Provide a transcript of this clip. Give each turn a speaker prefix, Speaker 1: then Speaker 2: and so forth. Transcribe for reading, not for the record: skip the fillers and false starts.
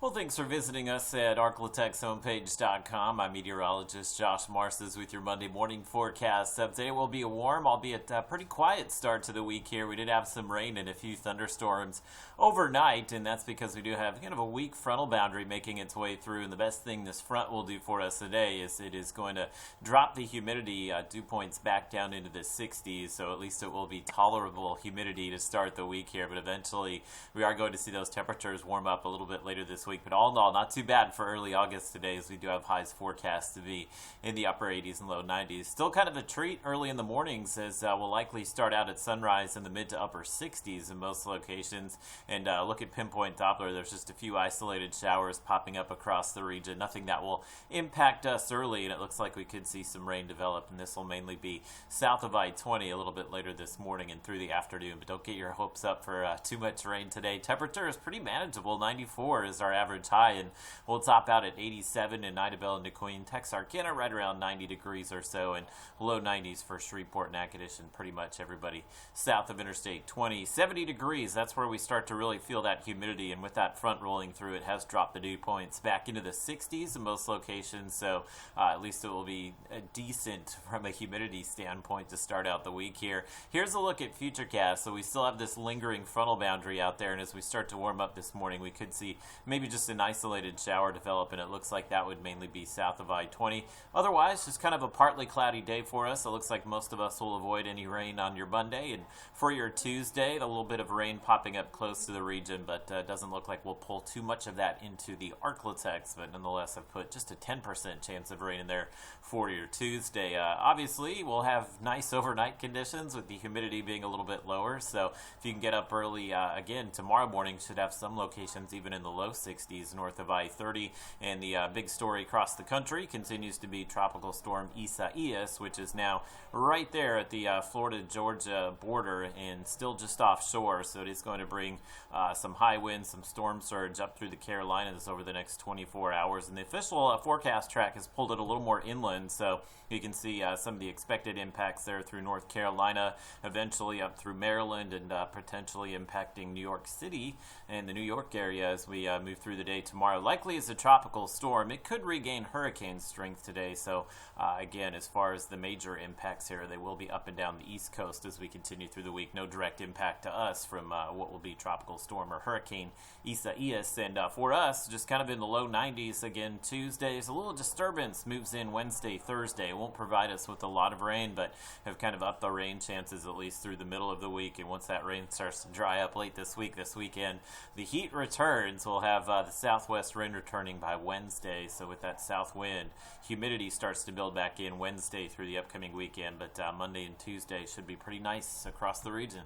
Speaker 1: Well, thanks for visiting us at arklatex I'm meteorologist Josh Marces with your Monday morning forecast. Today will be a warm, albeit pretty quiet start to the week here. We did have some rain and a few thunderstorms overnight, and that's because we do have kind of a weak frontal boundary making its way through. And the best thing this front will do for us today is it is going to drop the humidity dew points back down into the 60s, so at least it will be tolerable humidity to start the week here. But eventually, we are going to see those temperatures warm up a little bit later this week, but all in all, not too bad for early August today, as we do have highs forecast to be in the upper 80s and low 90s. Still kind of a treat early in the mornings, as we'll likely start out at sunrise in the mid to upper 60s in most locations. And look at pinpoint Doppler, there's just a few isolated showers popping up across the region. Nothing that will impact us early, and it looks like we could see some rain develop, and this will mainly be south of I-20 a little bit later this morning and through the afternoon. But don't get your hopes up for too much rain today. Temperature is pretty manageable. 94 is our average high, and we'll top out at 87 in Idabel and DeQueen. Texarkana right around 90 degrees or so, and low 90s for Shreveport and Natchitoches, and pretty much everybody south of Interstate 20. 70 degrees, that's where we start to really feel that humidity, and with that front rolling through, it has dropped the dew points back into the 60s in most locations, so at least it will be decent from a humidity standpoint to start out the week here. Here's a look at Futurecast. So we still have this lingering frontal boundary out there, and as we start to warm up this morning, we could see maybe just an isolated shower develop, and it looks like that would mainly be south of I-20. Otherwise, just kind of a partly cloudy day for us. It looks like most of us will avoid any rain on your Monday, and for your Tuesday, a little bit of rain popping up close to the region, but doesn't look like we'll pull too much of that into the Arklatex, but nonetheless, I've put just a 10% chance of rain in there for your Tuesday. Obviously, we'll have nice overnight conditions with the humidity being a little bit lower, so if you can get up early, again, tomorrow morning should have some locations even in the low 60s north of I-30, and the big story across the country continues to be Tropical Storm Isaias, which is now right there at the Florida-Georgia border and still just offshore, so it is going to bring some high winds, some storm surge up through the Carolinas over the next 24 hours, and the official forecast track has pulled it a little more inland, so you can see some of the expected impacts there through North Carolina, eventually up through Maryland, and potentially impacting New York City and the New York area as we move through the day tomorrow. Likely as a tropical storm. It could regain hurricane strength today, so again, as far as the major impacts here, they will be up and down the East Coast as we continue through the week. No direct impact to us from what will be tropical storm or hurricane Isaias, and for us, just kind of in the low 90s again Tuesdays. A little disturbance moves in Wednesday, Thursday. It won't provide us with a lot of rain, but have kind of upped the rain chances at least through the middle of the week, and once that rain starts to dry up late this weekend, the heat returns. We'll have the southwest wind returning by Wednesday, so with that south wind, humidity starts to build back in Wednesday through the upcoming weekend, but Monday and Tuesday should be pretty nice across the region.